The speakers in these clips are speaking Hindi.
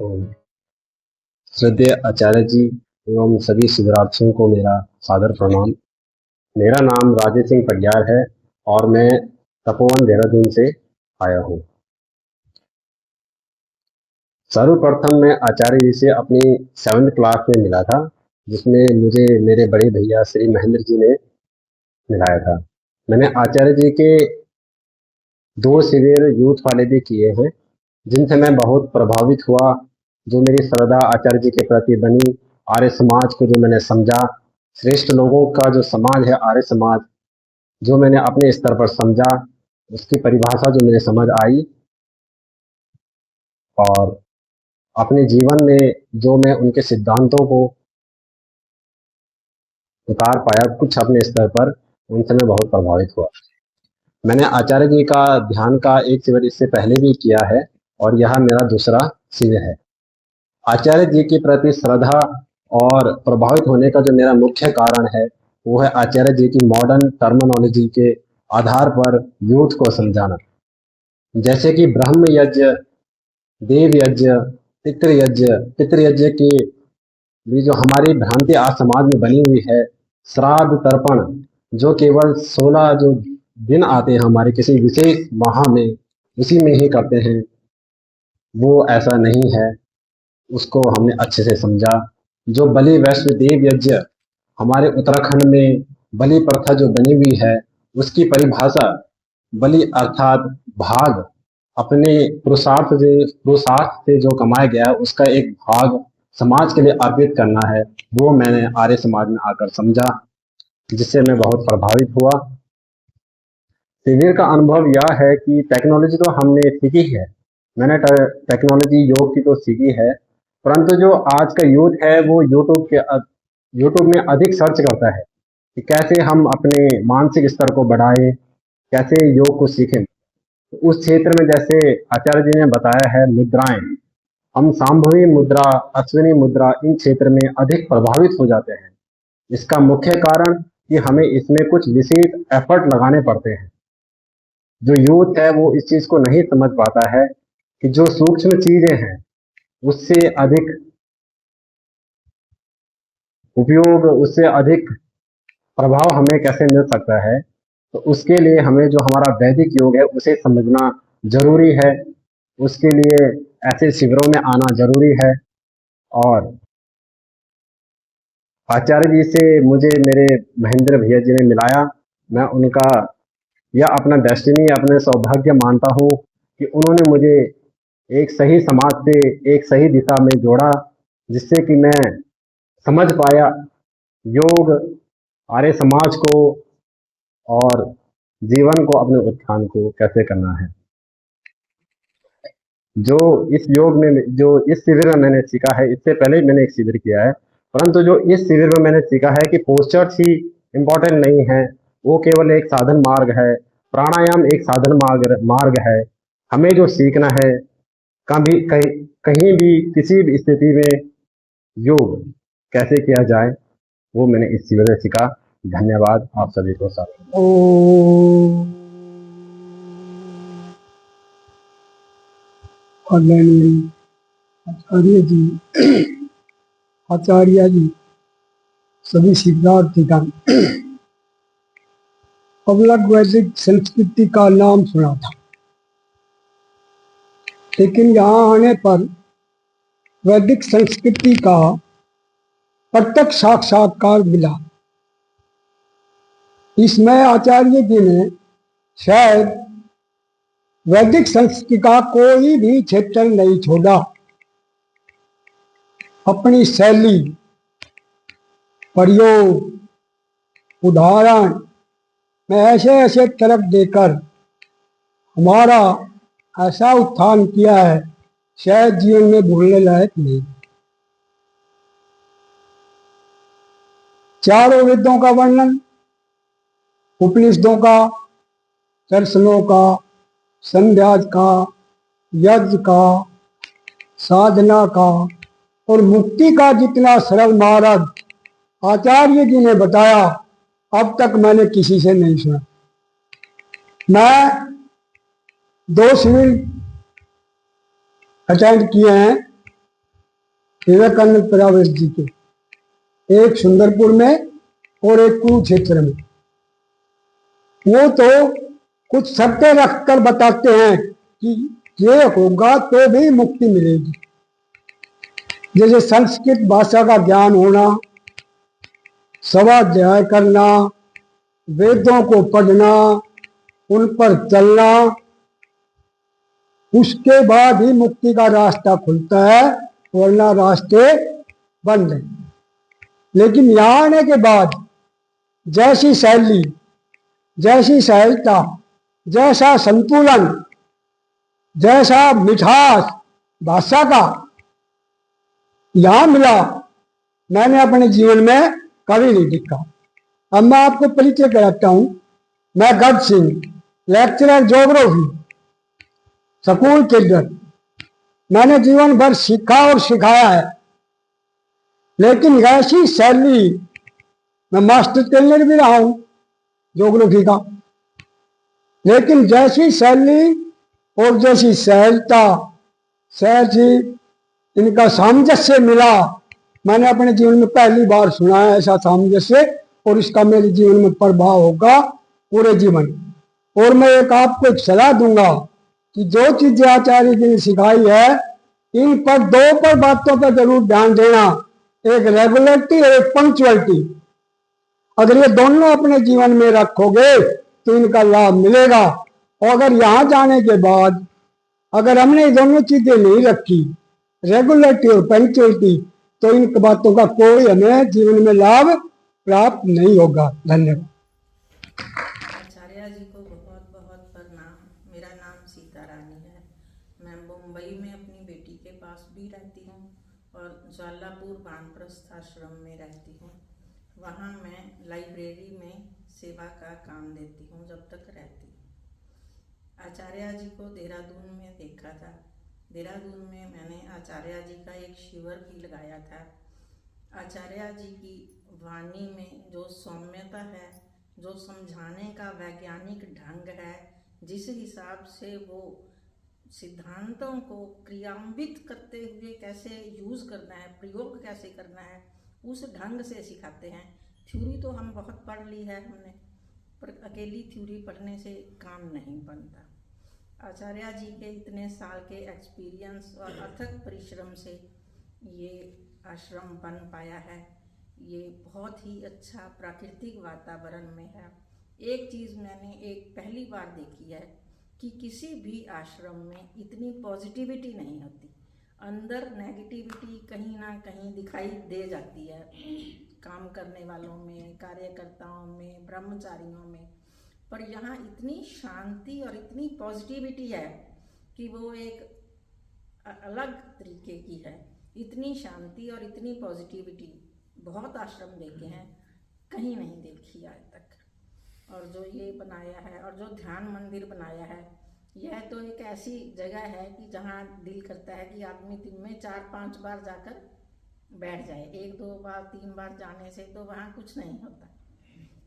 ओम। श्रद्धेय आचार्य जी एवं सभी शिवरार्थियों को मेरा सादर प्रणाम। मेरा नाम राजेश सिंह पटियार है और मैं तपोवन देहरादून से आया हूँ। सर्वप्रथम मैं आचार्य जी से अपनी 7th क्लास में मिला था, जिसमें मुझे मेरे बड़े भैया श्री महेंद्र जी ने मिलाया था। मैंने आचार्य जी के 2 शिविर यूथ वाले भी किए हैं, जिनसे मैं बहुत प्रभावित हुआ। जो मेरी श्रद्धा आचार्य जी के प्रति बनी, आर्य समाज को जो मैंने समझा, श्रेष्ठ लोगों का जो समाज है आर्य समाज, जो मैंने अपने स्तर पर समझा, उसकी परिभाषा जो मुझे समझ आई और अपने जीवन में जो मैं उनके सिद्धांतों को उतार पाया कुछ अपने स्तर पर, उनसे मैं बहुत प्रभावित हुआ। मैंने आचार्य जी का ध्यान का एक शिविर इससे पहले भी किया है और यह मेरा दूसरा शिविर है। आचार्य जी के प्रति श्रद्धा और प्रभावित होने का जो मेरा मुख्य कारण है, वो है आचार्य जी की मॉडर्न टर्मिनोलॉजी के आधार पर यूथ को समझाना। जैसे कि ब्रह्म यज्ञ, देव यज्ञ, पितृयज्ञ की भी जो हमारी भ्रांति आज समाज में बनी हुई है, श्राद्ध तर्पण जो केवल 16 जो दिन आते हैं हमारे किसी विशेष माह में, उसी में ही करते हैं, वो ऐसा नहीं है। उसको हमने अच्छे से समझा। जो बलि वैश्व देव यज्ञ हमारे उत्तराखंड में बलि प्रथा जो बनी हुई है, उसकी परिभाषा बलि अर्थात भाग, अपने पुरुषार्थ से जो कमाया गया है उसका एक भाग समाज के लिए अर्पित करना है। वो मैंने आर्य समाज में आकर समझा, जिससे मैं बहुत प्रभावित हुआ। शिविर का अनुभव यह है कि टेक्नोलॉजी तो हमने सीखी है, मैंने टेक्नोलॉजी योग की तो सीखी है, परंतु जो आज का यूथ है वो यूट्यूब में अधिक सर्च करता है कि कैसे हम अपने मानसिक स्तर को बढ़ाएं, कैसे योग को सीखें। उस क्षेत्र में जैसे आचार्य जी ने बताया है, मुद्राएं, हम सांभवी मुद्रा, अश्विनी मुद्रा, इन क्षेत्र में अधिक प्रभावित हो जाते हैं। इसका मुख्य कारण कि हमें इसमें कुछ विशेष एफर्ट लगाने पड़ते हैं। जो यूथ है वो इस चीज को नहीं समझ पाता है कि जो सूक्ष्म चीजें हैं उससे अधिक उपयोग, उससे अधिक प्रभाव हमें कैसे मिल सकता है। तो उसके लिए हमें जो हमारा वैदिक योग है उसे समझना जरूरी है। उसके लिए ऐसे शिविरों में आना जरूरी है। और आचार्य जी से मुझे मेरे महेंद्र भैया जी ने मिलाया। मैं उनका यह अपना डेस्टिनी, अपने सौभाग्य मानता हूँ कि उन्होंने मुझे एक सही समाज से एक सही दिशा में जोड़ा, जिससे कि मैं समझ पाया योग, आर्य समाज को और जीवन को, अपने उत्थान को कैसे करना है। जो इस योग में, जो इस शिविर में मैंने सीखा है, इससे पहले ही मैंने एक शिविर किया है, परंतु जो इस शिविर में मैंने सीखा है कि पोस्चर्स ही इम्पोर्टेंट नहीं है, वो केवल एक साधन मार्ग है। प्राणायाम एक साधन मार्ग है। हमें जो सीखना है, कभी कहीं भी किसी भी स्थिति में योग कैसे किया जाए, वो मैंने इस शिविर में सीखा। धन्यवाद आप सभी को। साथ आचार्य जी, सभी सिद्धार्थीगण, अब तक वैदिक संस्कृति का नाम सुना था, लेकिन यहाँ आने पर वैदिक संस्कृति का प्रत्यक्ष साक्षात्कार मिला। इसमें आचार्य जी ने शायद वैदिक संस्कृति का कोई भी क्षेत्र नहीं छोड़ा। अपनी शैली, प्रयोग, उदाहरण में ऐसे ऐसे तरफ देकर हमारा ऐसा उत्थान किया है, शायद जीवन में भूलने लायक नहीं। चारों वेदों का वर्णन, उपनिषदों का, दर्शनों का, संध्या का, यज्ञ का, साधना का और मुक्ति का जितना सरल मार्ग आचार्य जी ने बताया, अब तक मैंने किसी से नहीं सुना। मैं 2 शिविर अटेंड किए हैं, विवेकानंद परावेश जी के, एक सुंदरपुर में और एक कुरुक्षेत्र में। वो तो कुछ शर्तें रखकर बताते हैं कि ये होगा तो भी मुक्ति मिलेगी, जैसे संस्कृत भाषा का ज्ञान होना, स्वाध्याय करना, वेदों को पढ़ना, उन पर चलना, उसके बाद ही मुक्ति का रास्ता खुलता है, वरना रास्ते बंद हैं। लेकिन यहाँ आने के बाद जैसी शैली, जैसी सहजता, जैसा संतुलन, जैसा मिठास भाषा का यहाँ मिला, मैंने अपने जीवन में कभी नहीं देखा। अब मैं आपको परिचय कराता हूं। मैं Garg Singh, lecturer geography, school children. मैंने जीवन भर सीखा और सिखाया है, लेकिन ऐसी शैली, मैं मास्टर ट्रेनर भी रहा हूं ज्योग्राफी का, लेकिन जैसी शैली और जैसी सहजता, सहजी इनका सामंजस्य मिला, मैंने अपने जीवन में पहली बार सुना है ऐसा सामंजस्य, और इसका मेरे जीवन में प्रभाव होगा पूरे जीवन। और मैं आपको एक सलाह दूंगा कि जो चीजें आचार्य जी ने सिखाई है, इन पर दो बातों पर जरूर ध्यान देना, एक रेगुलरिटी और एक पंक्चुअलिटी। अगर ये दोनों अपने जीवन में रखोगे तो इनका लाभ मिलेगा। और अगर यहाँ जाने के बाद अगर हमने ये दोनों चीजें नहीं रखी, रेगुलरिटी और पंक्चुअलिटी, तो इन बातों का कोई हमें जीवन में लाभ प्राप्त नहीं होगा। धन्यवाद। आचार्य जी को बहुत बहुत प्रणाम। मेरा नाम सीता रानी है। मैं मुंबई में अपनी बेटी के पास भी रहती हूँ और ज्वालापुर वानप्रस्थ आश्रम में रहती हूँ। वहाँ मैं लाइब्रेरी में सेवा का काम देती हूँ जब तक रहती हूँ। आचार्य जी को देहरादून में देखा था। देहरादून में मैंने आचार्य जी का एक शिविर भी लगाया था। आचार्य जी की वाणी में जो सौम्यता है, जो समझाने का वैज्ञानिक ढंग है, जिस हिसाब से वो सिद्धांतों को क्रियान्वित करते हुए कैसे यूज़ करना है, प्रयोग कैसे करना है, उस ढंग से सिखाते हैं। थ्योरी तो हम बहुत पढ़ ली है हमने, पर अकेली थ्योरी पढ़ने से काम नहीं बनता। आचार्य जी के इतने साल के एक्सपीरियंस और अथक परिश्रम से ये आश्रम बन पाया है। ये बहुत ही अच्छा प्राकृतिक वातावरण में है। एक चीज़ मैंने पहली बार देखी है कि किसी भी आश्रम में इतनी पॉजिटिविटी नहीं होती। अंदर नेगेटिविटी कहीं ना कहीं दिखाई दे जाती है, काम करने वालों में, कार्यकर्ताओं में, ब्रह्मचारियों में, पर यहाँ इतनी शांति और इतनी पॉजिटिविटी है कि वो एक अलग तरीके की है। इतनी शांति और इतनी पॉजिटिविटी बहुत आश्रम देखे हैं, कहीं नहीं देखी आज तक। और जो ये बनाया है और जो ध्यान मंदिर बनाया है, यह तो एक ऐसी जगह है कि जहाँ दिल करता है कि आदमी दिन में 4-5 बार जाकर बैठ जाए। 1-2 बार 3 बार जाने से तो वहाँ कुछ नहीं होता।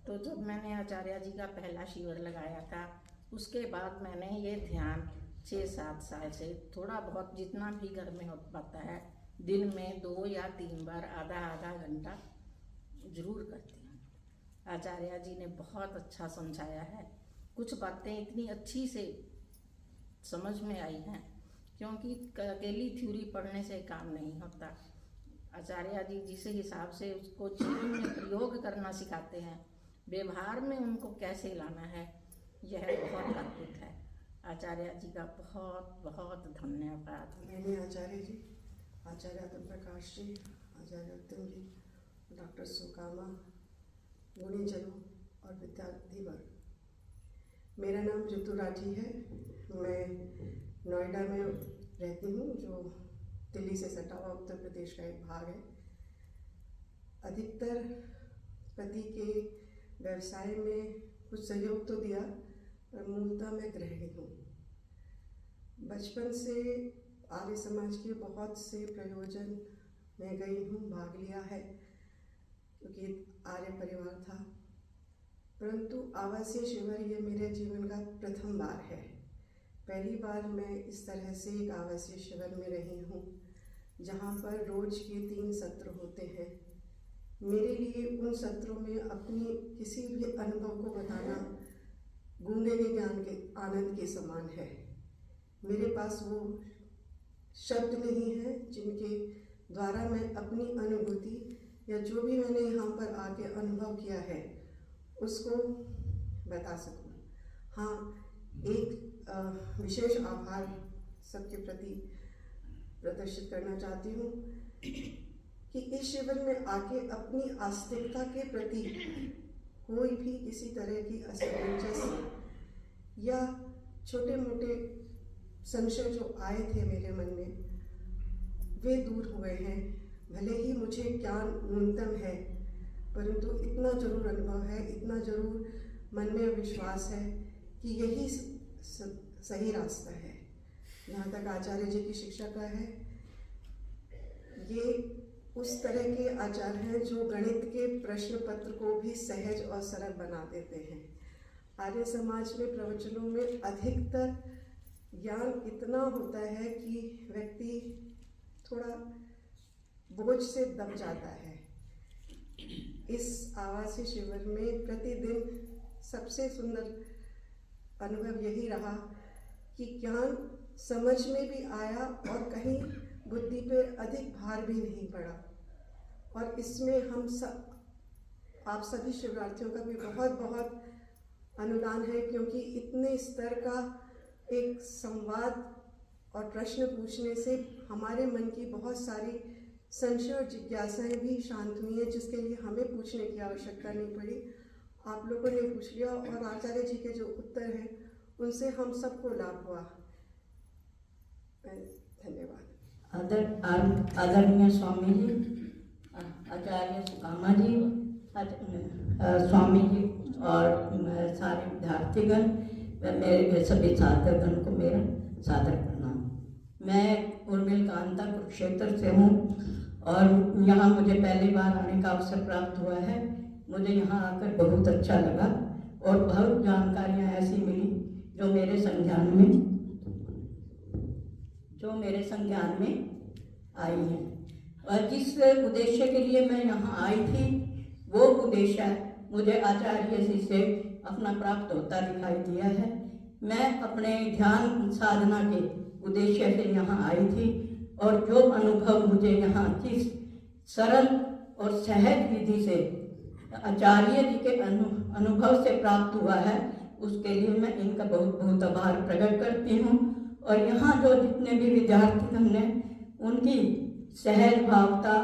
तो जब मैंने आचार्य जी का पहला शिविर लगाया था, उसके बाद मैंने ये ध्यान 6-7 साल से थोड़ा बहुत जितना भी घर में हो पाता है, दिन में 2 या 3 बार आधा घंटा जरूर करती हूँ। आचार्य जी ने बहुत अच्छा समझाया है। कुछ बातें इतनी अच्छी से समझ में आई हैं, क्योंकि अकेली थ्योरी पढ़ने से काम नहीं होता। आचार्य जी जिस हिसाब से उसको जीवन में प्रयोग करना सिखाते हैं, व्यवहार में उनको कैसे लाना है, यह बहुत अद्भुत है। आचार्य जी का बहुत बहुत धन्यवाद। मैंने आचार्य जी, आचार्य आत्म प्रकाश जी, आचार्य उत्तम जी, डॉक्टर सुकामा, गुणीजनों और विद्यार्थी वर्ग, मेरा नाम ऋतु राठी है। मैं नोएडा में रहती हूँ, जो दिल्ली से सटा हुआ उत्तर प्रदेश का एक भाग है। अधिकतर पति के व्यवसाय में कुछ सहयोग तो दिया, पर मूलतः मैं गृहिणी हूँ। बचपन से आर्य समाज के बहुत से प्रयोजन में गई हूँ, भाग लिया है, क्योंकि आर्य परिवार था। परंतु आवासीय शिविर ये मेरे जीवन का प्रथम बार है। पहली बार मैं इस तरह से एक आवासीय शिविर में रही हूँ। जहाँ पर रोज के 3 सत्र होते हैं। मेरे लिए उन सत्रों में अपनी किसी भी अनुभव को बताना गूंगे के ज्ञान के आनंद के समान है। मेरे पास वो शब्द नहीं है जिनके द्वारा मैं अपनी अनुभूति या जो भी मैंने यहाँ पर आके अनुभव किया है उसको बता सकूँ। हाँ, एक विशेष आभार सबके प्रति प्रदर्शित करना चाहती हूँ कि इस शिविर में आके अपनी आस्तिकता के प्रति कोई भी किसी तरह की असमंजस या छोटे मोटे संशय जो आए थे मेरे मन में, वे दूर हुए हैं। भले ही मुझे ज्ञान न्यूनतम है, परंतु इतना जरूर अनुभव है, इतना जरूर मन में विश्वास है कि यही सही रास्ता है। जहाँ तक आचार्य जी की शिक्षा का है, ये उस तरह के आचार्य हैं जो गणित के प्रश्न पत्र को भी सहज और सरल बना देते हैं। आर्य समाज में प्रवचनों में अधिकतर ज्ञान इतना होता है कि व्यक्ति थोड़ा बोझ से दब जाता है। इस आवासीय शिविर में प्रतिदिन सबसे सुंदर अनुभव यही रहा कि ज्ञान समझ में भी आया और कहीं बुद्धि पे अधिक भार भी नहीं पड़ा। और इसमें हम सब आप सभी शिवरार्थियों का भी बहुत बहुत अनुदान है, क्योंकि इतने स्तर का एक संवाद और प्रश्न पूछने से हमारे मन की बहुत सारी संशय और जिज्ञासाएं भी शांत हुई हैं, जिसके लिए हमें पूछने की आवश्यकता नहीं पड़ी। आप लोगों ने पूछ लिया और आचार्य जी के जो उत्तर हैं उनसे हम सबको लाभ हुआ। धन्यवाद। आदरणीय स्वामी जी, आचार्य सुकामा जी, स्वामी जी और सारे विद्यार्थीगण, मेरे सभी छात्रगण को मेरा सादर प्रणाम। मैं उर्मिल कांता कुरुक्षेत्र से हूँ और यहाँ मुझे पहली बार आने का अवसर प्राप्त हुआ है। मुझे यहाँ आकर बहुत अच्छा लगा और बहुत जानकारियाँ ऐसी मिली जो मेरे संज्ञान में आई हैं। और जिस उद्देश्य के लिए मैं यहाँ आई थी वो उद्देश्य मुझे आचार्य जी से अपना प्राप्त होता दिखाई दिया है। मैं अपने ध्यान साधना के उद्देश्य से यहाँ आई थी और जो अनुभव मुझे यहाँ की सरल और सहज विधि से आचार्य जी के अनुभव से प्राप्त हुआ है, उसके लिए मैं इनका बहुत बहुत आभार प्रकट करती हूँ। और यहाँ जो जितने भी विद्यार्थी हमने उनकी सहज भावता,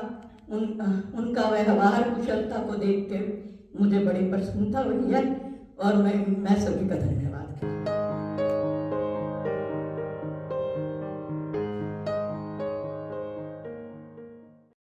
उनका व्यवहार कुशलता को देखते हुए मुझे बड़ी प्रसन्नता हुई है और मैं सभी का धन्यवाद करती हूँ।